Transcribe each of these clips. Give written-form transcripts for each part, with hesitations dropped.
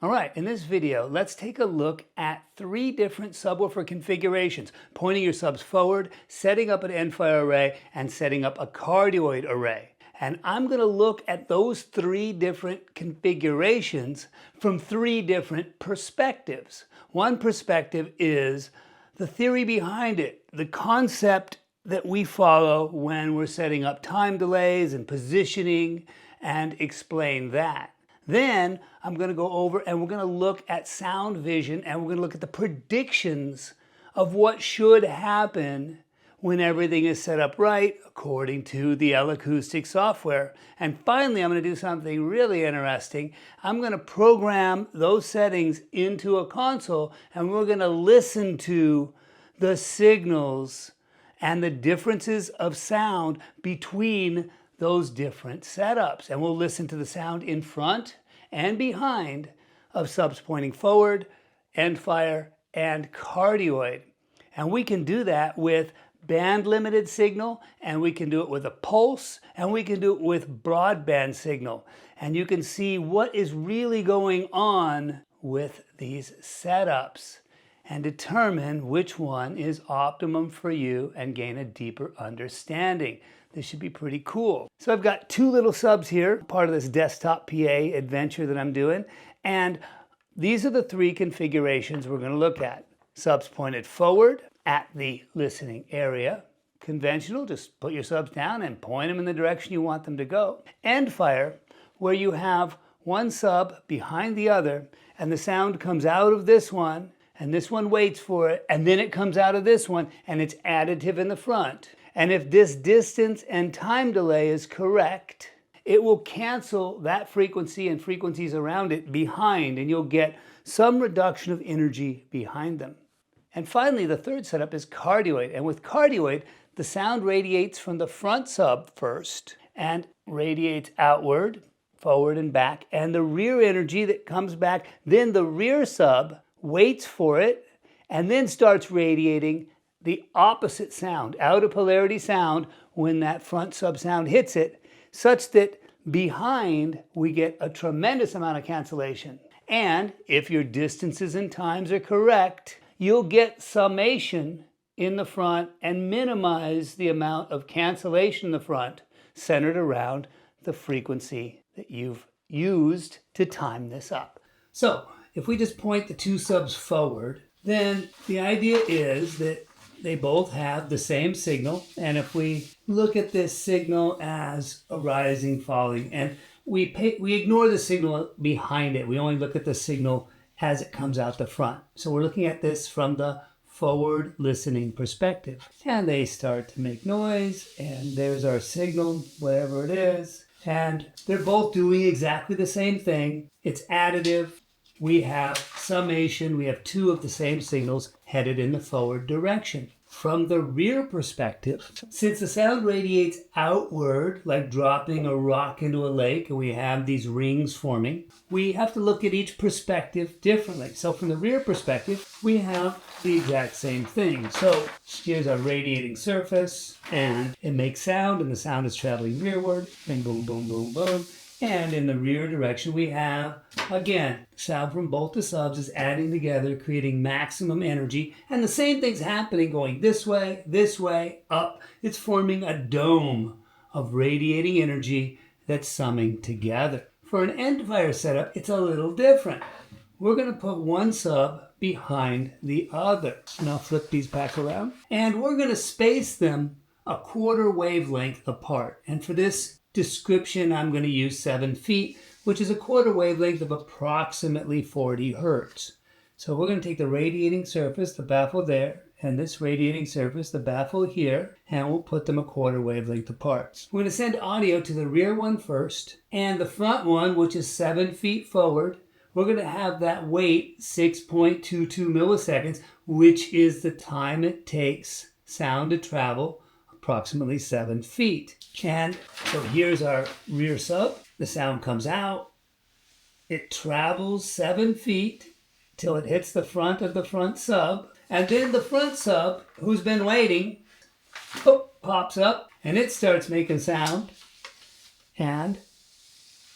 All right, in this video, let's take a look at 3 different subwoofer configurations, pointing your subs forward, setting up an end-fire array, and setting up a cardioid array. And I'm going to look at those 3 different configurations from 3 different perspectives. One perspective is the theory behind it, the concept that we follow when we're setting up time delays and positioning, and explain that. Then I'm going to go over and we're going to look at Soundvision, and we're going to look at the predictions of what should happen when everything is set up right according to the L-Acoustic software. And finally, I'm going to do something really interesting. I'm going to program those settings into a console, and we're going to listen to the signals and the differences of sound between those different setups. And we'll listen to the sound in front and behind of subs pointing forward, end fire, and cardioid. And we can do that with band limited signal, and we can do it with a pulse, and we can do it with broadband signal. And you can see what is really going on with these setups and determine which one is optimum for you and gain a deeper understanding. This should be pretty cool. So I've got 2 little subs here, part of this desktop PA adventure that I'm doing. And these are the 3 configurations we're going to look at. Subs pointed forward at the listening area. Conventional, just put your subs down and point them in the direction you want them to go. End fire, where you have one sub behind the other, and the sound comes out of this one, and this one waits for it, and then it comes out of this one, and it's additive in the front. And if this distance and time delay is correct, it will cancel that frequency and frequencies around it behind, and you'll get some reduction of energy behind them. And finally, the 3rd setup is cardioid. And with cardioid, the sound radiates from the front sub first and radiates outward, forward and back. And the rear energy that comes back, then the rear sub waits for it and then starts radiating the opposite sound, out of polarity sound, when that front sub sound hits it, such that behind we get a tremendous amount of cancellation. And if your distances and times are correct, you'll get summation in the front and minimize the amount of cancellation in the front centered around the frequency that you've used to time this up. So if we just point the 2 subs forward, then the idea is that they both have the same signal. And if we look at this signal as a rising, falling, and we ignore the signal behind it. We only look at the signal as it comes out the front. So we're looking at this from the forward listening perspective. And they start to make noise, and there's our signal, whatever it is. And they're both doing exactly the same thing. It's additive. We have summation. We have 2 of the same signals headed in the forward direction. From the rear perspective, since the sound radiates outward, like dropping a rock into a lake, and we have these rings forming, we have to look at each perspective differently. So from the rear perspective, we have the exact same thing. So here's our radiating surface, and it makes sound, and the sound is traveling rearward, bing, boom, boom, boom, boom. And in the rear direction, we have, again, sound from both the subs is adding together, creating maximum energy. And the same thing's happening going this way, up. It's forming a dome of radiating energy that's summing together. For an end fire setup, it's a little different. We're going to put one sub behind the other. And I'll flip these back around. And we're going to space them a 1/4 wavelength apart. And for this description, I'm going to use 7 feet, which is a 1/4 wavelength of approximately 40 hertz. So we're going to take the radiating surface, the baffle there, and this radiating surface, the baffle here, and we'll put them a 1/4 wavelength apart. We're going to send audio to the rear one first, and the front one, which is 7 feet forward, we're going to have that wait 6.22 milliseconds, which is the time it takes sound to travel approximately 7 feet. And so here's our rear sub. The sound comes out. It travels 7 feet till it hits the front of the front sub. And then the front sub, who's been waiting, pops up and it starts making sound. And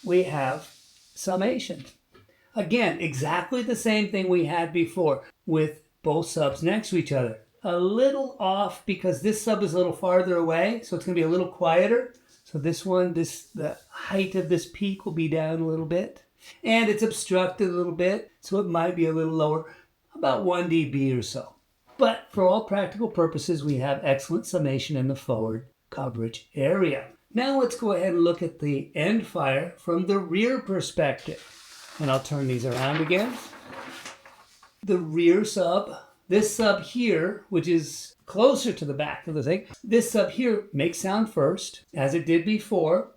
we have summation. Again, exactly the same thing we had before with both subs next to each other. A little off because this sub is a little farther away, so it's going to be a little quieter. So this one, the height of this peak will be down a little bit. And it's obstructed a little bit, so it might be a little lower, about 1 dB or so. But for all practical purposes, we have excellent summation in the forward coverage area. Now let's go ahead and look at the end fire from the rear perspective. And I'll turn these around again. The rear sub, this sub here, which is closer to the back of the thing, this sub here makes sound first, as it did before.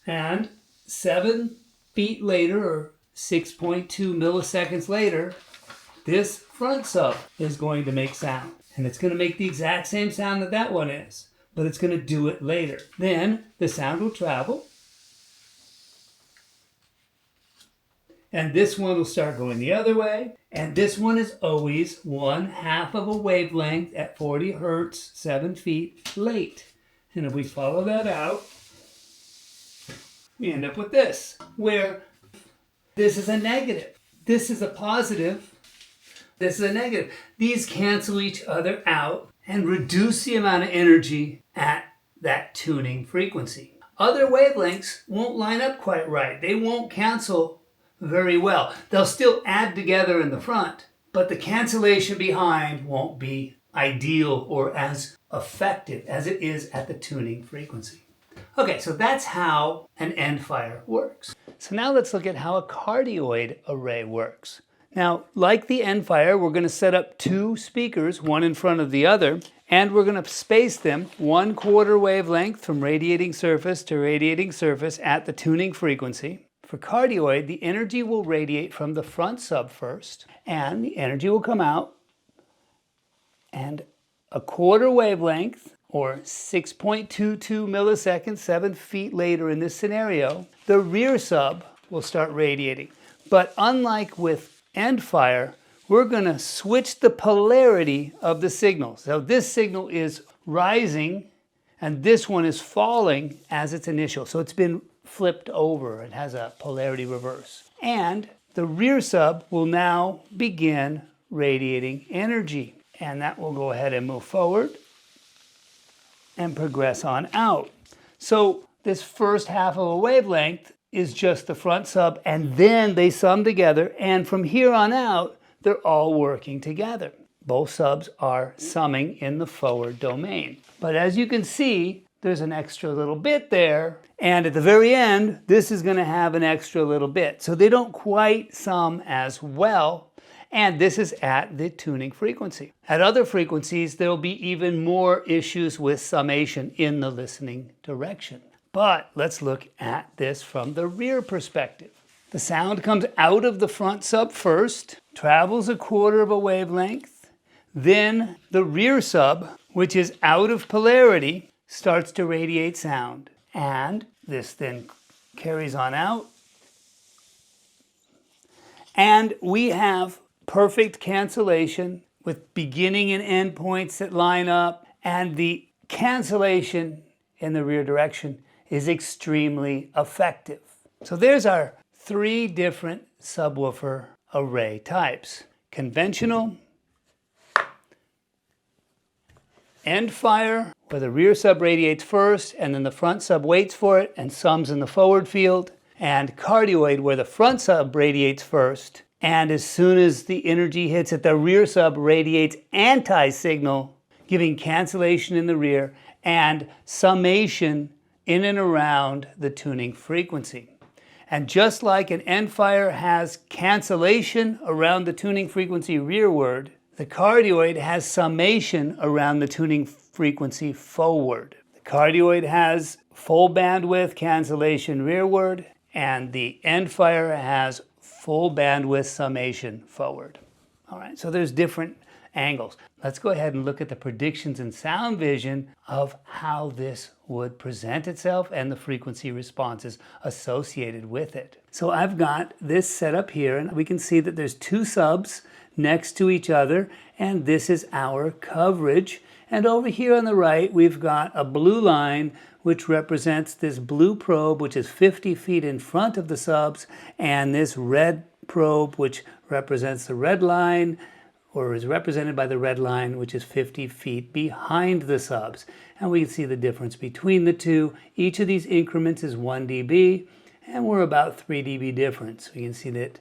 And 7 feet later, or 6.2 milliseconds later, this front sub is going to make sound. And it's going to make the exact same sound that that one is, but it's going to do it later. Then the sound will travel. And this one will start going the other way. And this one is always 1/2 of a wavelength at 40 hertz, 7 feet late. And if we follow that out, we end up with this, where this is a negative. This is a positive. This is a negative. These cancel each other out and reduce the amount of energy at that tuning frequency. Other wavelengths won't line up quite right. They won't cancel very well. They'll still add together in the front, but the cancellation behind won't be ideal or as effective as it is at the tuning frequency. Okay, so that's how an end fire works. So now let's look at how a cardioid array works. Now, like the end fire, we're going to set up 2 speakers, one in front of the other, and we're going to space them 1/4 wavelength from radiating surface to radiating surface at the tuning frequency. For cardioid, the energy will radiate from the front sub first, and the energy will come out, and 1/4 wavelength, or 6.22 milliseconds, 7 feet later in this scenario, the rear sub will start radiating. But unlike with end fire, we're going to switch the polarity of the signal. So this signal is rising, and this one is falling as its initial. So it's been flipped over. It has a polarity reverse. And the rear sub will now begin radiating energy. And that will go ahead and move forward and progress on out. So this first half of a wavelength is just the front sub, and then they sum together, and from here on out, they're all working together. Both subs are summing in the forward domain. But as you can see, there's an extra little bit there, and at the very end, this is going to have an extra little bit. So they don't quite sum as well, and this is at the tuning frequency. At other frequencies, there'll be even more issues with summation in the listening direction. But let's look at this from the rear perspective. The sound comes out of the front sub first, travels 1/4 of a wavelength, then the rear sub, which is out of polarity, starts to radiate sound. And this then carries on out. And we have perfect cancellation with beginning and end points that line up, and the cancellation in the rear direction is extremely effective. So there's our 3 different subwoofer array types. Conventional, end fire, where the rear sub radiates first and then the front sub waits for it and sums in the forward field, and cardioid, where the front sub radiates first, and as soon as the energy hits it, the rear sub radiates anti-signal, giving cancellation in the rear and summation in and around the tuning frequency. And just like an end fire has cancellation around the tuning frequency rearward, the cardioid has summation around the tuning frequency forward. The cardioid has full bandwidth cancellation rearward, and the end fire has full bandwidth summation forward. All right, so there's different angles. Let's go ahead and look at the predictions in Soundvision of how this would present itself and the frequency responses associated with it. So I've got this set up here, and we can see that there's 2 subs next to each other, and this is our coverage. And over here on the right, we've got a blue line which represents this blue probe, which is 50 feet in front of the subs, and this red probe, which represents the red line, or is represented by the red line, which is 50 feet behind the subs. And we can see the difference between the two. Each of these increments is 1 dB, and we're about 3 dB difference. We can see that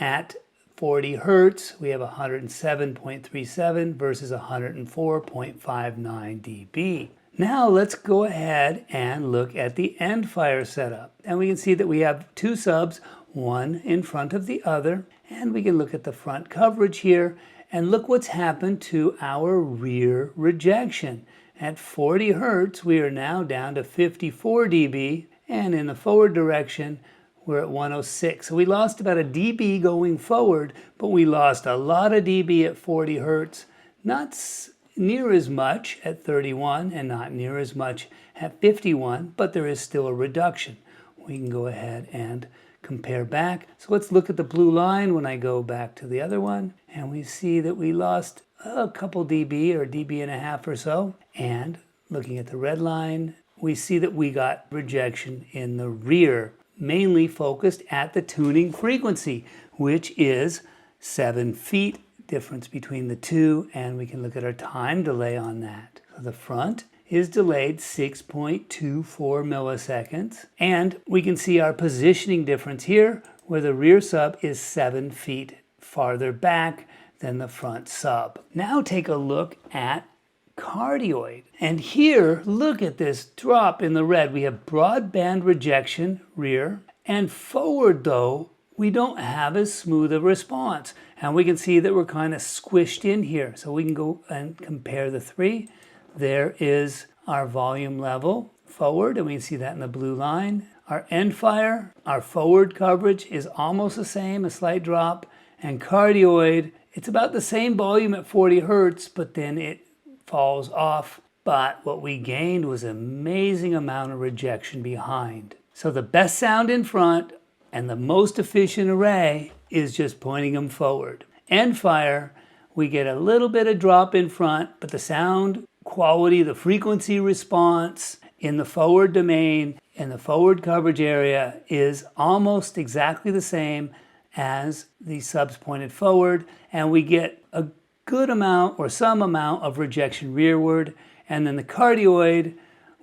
at 40 hertz, we have 107.37 versus 104.59 dB. Now let's go ahead and look at the end fire setup. And we can see that we have two subs, one in front of the other. And we can look at the front coverage here and look what's happened to our rear rejection. At 40 hertz, we are now down to 54 dB. And in the forward direction, we're at 106. So we lost about a dB going forward, but we lost a lot of dB at 40 hertz. Not near as much at 31 and not near as much at 51, but there is still a reduction. We can go ahead and compare back. So let's look at the blue line when I go back to the other one, and we see that we lost a couple dB or dB and a half or so. And looking at the red line, we see that we got rejection in the rear, mainly focused at the tuning frequency, which is 7 feet difference between the two, and we can look at our time delay on that. So the front is delayed 6.24 milliseconds, and we can see our positioning difference here, where the rear sub is 7 feet farther back than the front sub. Now take a look at cardioid. And here, look at this drop in the red. We have broadband rejection, rear, and forward though, we don't have as smooth a response. And we can see that we're kind of squished in here. So we can go and compare the three. There is our volume level forward, and we can see that in the blue line. Our end fire, our forward coverage is almost the same, a slight drop. And cardioid, it's about the same volume at 40 hertz, but then it falls off. But what we gained was an amazing amount of rejection behind. So the best sound in front and the most efficient array is just pointing them forward. End fire, we get a little bit of drop in front, but the sound quality, the frequency response in the forward domain, in the forward coverage area is almost exactly the same as the subs pointed forward, and we get a good amount or some amount of rejection rearward. And then the cardioid,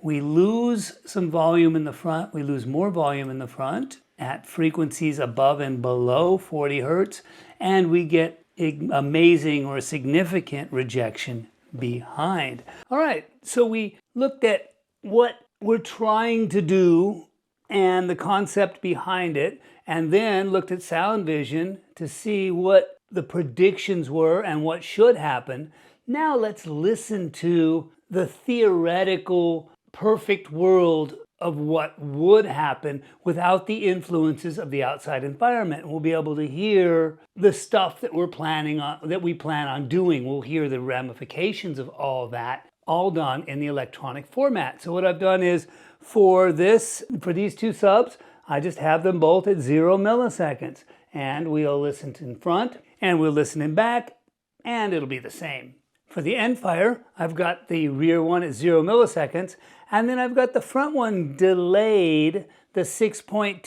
we lose some volume in the front, we lose more volume in the front at frequencies above and below 40 hertz, and we get amazing or significant rejection behind. All right, so we looked at what we're trying to do and the concept behind it, and then looked at Soundvision to see what the predictions were and what should happen. Now let's listen to the theoretical perfect world of what would happen without the influences of the outside environment. We'll be able to hear the stuff that we plan on doing. We'll hear the ramifications of all that, all done in the electronic format. So what I've done is for these two subs, I just have them both at 0 milliseconds. And we'll listen in front and we'll listen in back, and it'll be the same. For the end fire, I've got the rear one at 0 milliseconds, and then I've got the front one delayed the 6.25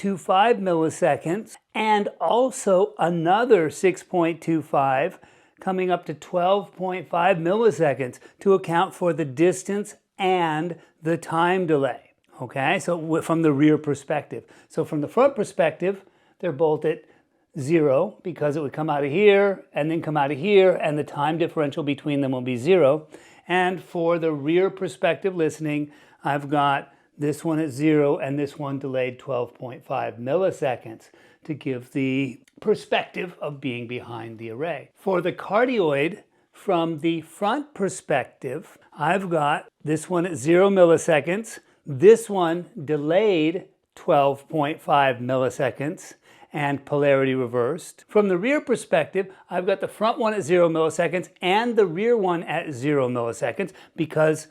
milliseconds, and also another 6.25 coming up to 12.5 milliseconds to account for the distance and the time delay. Okay, so from the rear perspective. So from the front perspective, they're both at 0 because it would come out of here and then come out of here, and the time differential between them will be 0. And for the rear perspective listening, I've got this one at 0 and this one delayed 12.5 milliseconds to give the perspective of being behind the array. For the cardioid, from the front perspective, I've got this one at 0 milliseconds, this one delayed 12.5 milliseconds, and polarity reversed. From the rear perspective, I've got the front one at 0 milliseconds and the rear one at 0 milliseconds because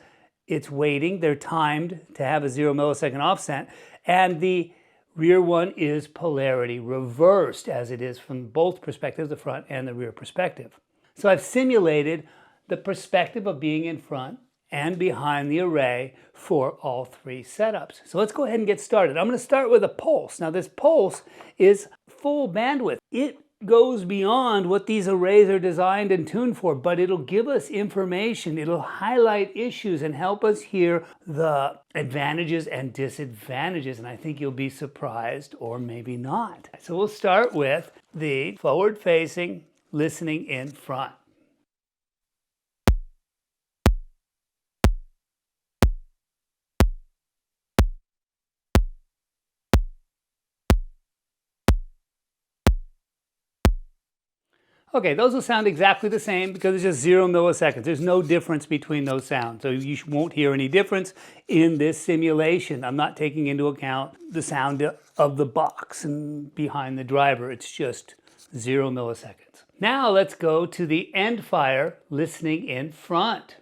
it's waiting. They're timed to have a 0 millisecond offset. And the Rear one is polarity reversed, as it is from both perspectives, the front and the rear perspective. So I've simulated the perspective of being in front and behind the array for all three setups. So let's go ahead and get started. I'm going to start with a pulse. Now this pulse is full bandwidth. It goes beyond what these arrays are designed and tuned for, but it'll give us information. It'll highlight issues and help us hear the advantages and disadvantages. And I think you'll be surprised, or maybe not. So we'll start with the forward-facing listening in front. Okay, those will sound exactly the same because it's just 0 milliseconds. There's no difference between those sounds. So you won't hear any difference in this simulation. I'm not taking into account the sound of the box and behind the driver. It's just 0 milliseconds. Now let's go to the end fire listening in front.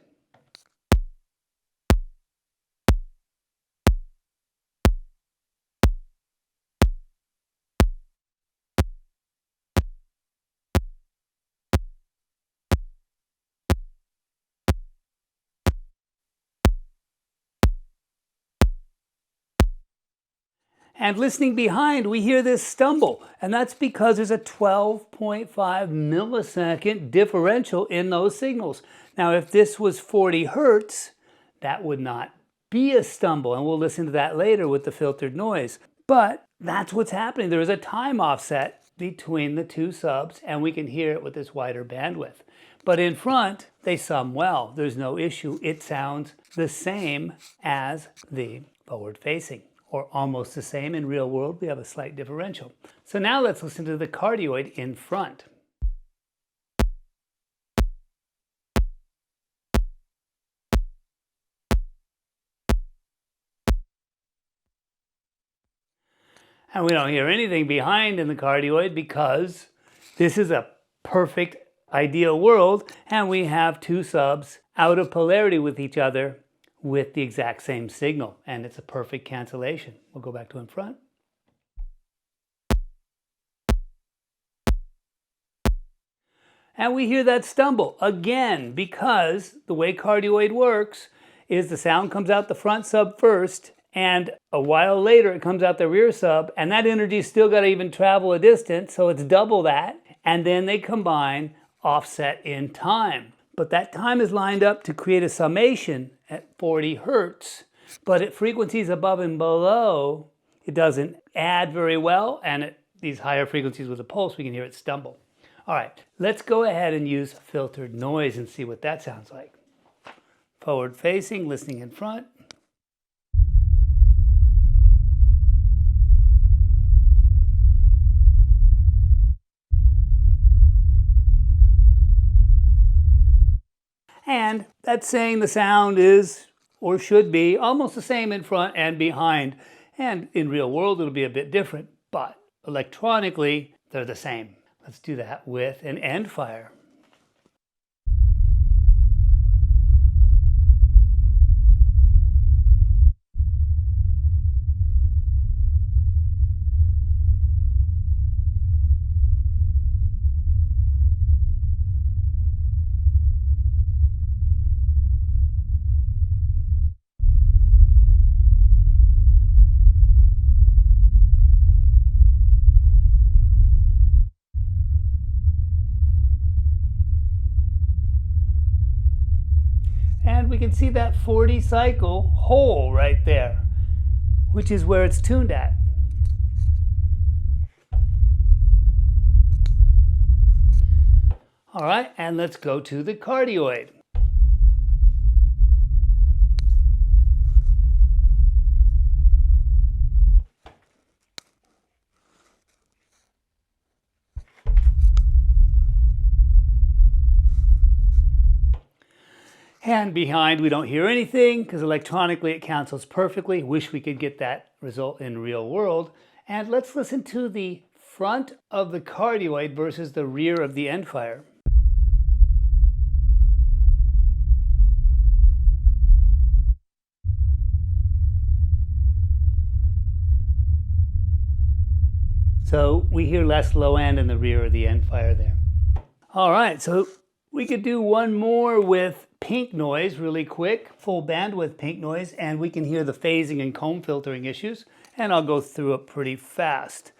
And listening behind, we hear this stumble, and that's because there's a 12.5 millisecond differential in those signals. Now, if this was 40 hertz, that would not be a stumble, and we'll listen to that later with the filtered noise. But that's what's happening. There is a time offset between the two subs, and we can hear it with this wider bandwidth. But in front, they sum well. There's no issue. It sounds the same as the forward-facing, or almost the same. In real world, we have a slight differential. So now let's listen to the cardioid in front. And we don't hear anything behind in the cardioid because this is a perfect ideal world, and we have two subs out of polarity with each other with the exact same signal, and it's a perfect cancellation. We'll go back to in front. And we hear that stumble again because the way cardioid works is the sound comes out the front sub first, and a while later it comes out the rear sub, and that energy's still got to even travel a distance, so it's double that, and then they combine offset in time. But that time is lined up to create a summation at 40 hertz, but at frequencies above and below, it doesn't add very well, and at these higher frequencies with a pulse, we can hear it stumble. All right, let's go ahead and use filtered noise and see what that sounds like. Forward facing, listening in front. And that's saying the sound is, or should be, almost the same in front and behind. And in real world, it'll be a bit different, but electronically, they're the same. Let's do that with an end fire. And we can see that 40 cycle hole right there, which is where it's tuned at. All right, and let's go to the cardioid. And behind, we don't hear anything because electronically it cancels perfectly. Wish we could get that result in real world. And let's listen to the front of the cardioid versus the rear of the end fire. So we hear less low end in the rear of the end fire there. All right, so we could do one more with pink noise really quick, full bandwidth pink noise, and we can hear the phasing and comb filtering issues, and I'll go through it pretty fast.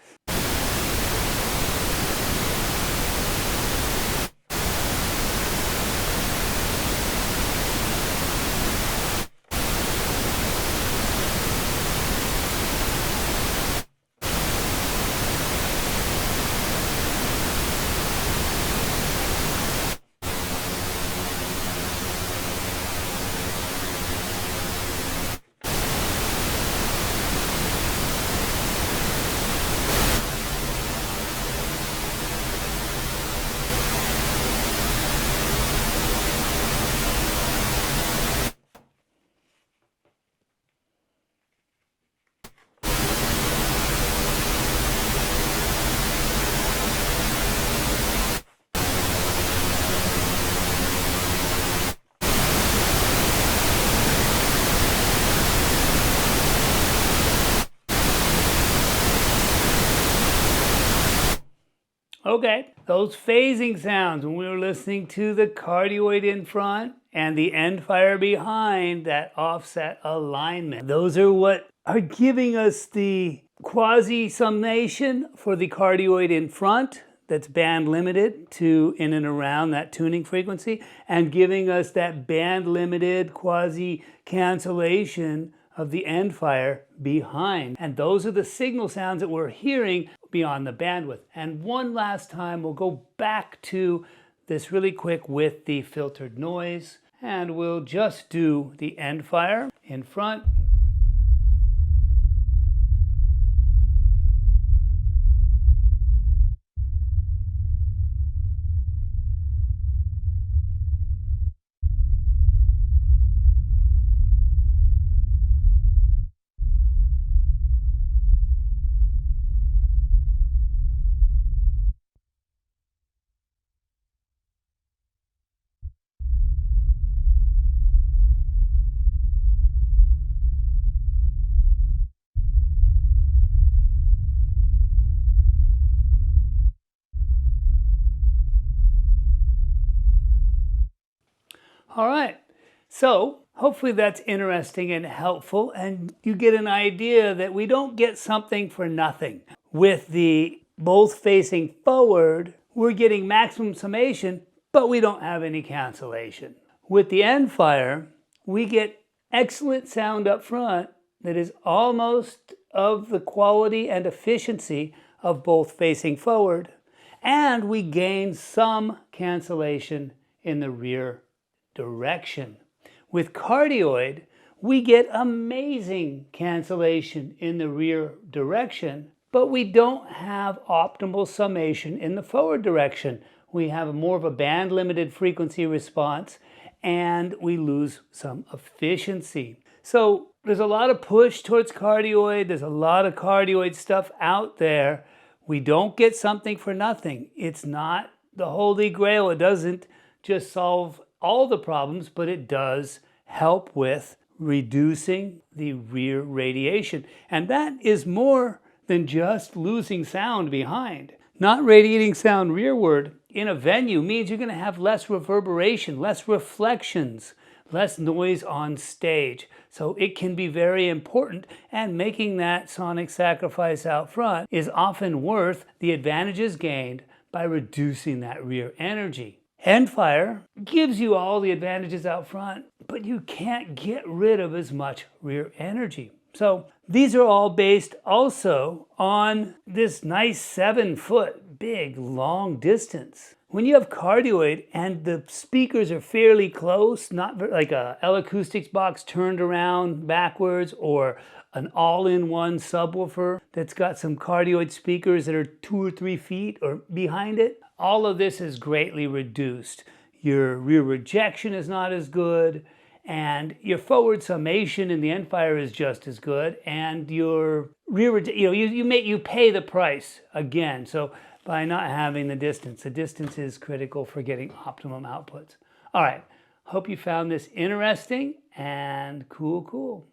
Okay, those phasing sounds when we were listening to the cardioid in front and the end fire behind, that offset alignment. Those are what are giving us the quasi-summation for the cardioid in front that's band limited to in and around that tuning frequency, and giving us that band limited quasi cancellation of the end fire behind. And those are the signal sounds that we're hearing beyond the bandwidth. And one last time, we'll go back to this really quick with the filtered noise, and we'll just do the end fire in front. All right, so hopefully that's interesting and helpful, and you get an idea that we don't get something for nothing. With the both facing forward, we're getting maximum summation, but we don't have any cancellation. With the end fire, we get excellent sound up front that is almost of the quality and efficiency of both facing forward, and we gain some cancellation in the rear direction. With cardioid, we get amazing cancellation in the rear direction, but we don't have optimal summation in the forward direction. We have more of a band limited frequency response, and we lose some efficiency. So there's a lot of push towards cardioid. There's a lot of cardioid stuff out there. We don't get something for nothing. It's not the holy grail. It doesn't just solve all the problems, but it does help with reducing the rear radiation. And that is more than just losing sound behind. Not radiating sound rearward in a venue means you're going to have less reverberation, less reflections, less noise on stage. So it can be very important, and making that sonic sacrifice out front is often worth the advantages gained by reducing that rear energy. End fire gives you all the advantages out front, but you can't get rid of as much rear energy. So these are all based also on this nice 7-foot big long distance. When you have cardioid and the speakers are fairly close, not like a L-Acoustics box turned around backwards, or an all-in-one subwoofer that's got some cardioid speakers that are 2 or 3 feet or behind it, all of this is greatly reduced. Your rear rejection is not as good, and your forward summation in the end fire is just as good, and your rear, you pay the price again. So by not having the distance is critical for getting optimum outputs. All right, hope you found this interesting and cool.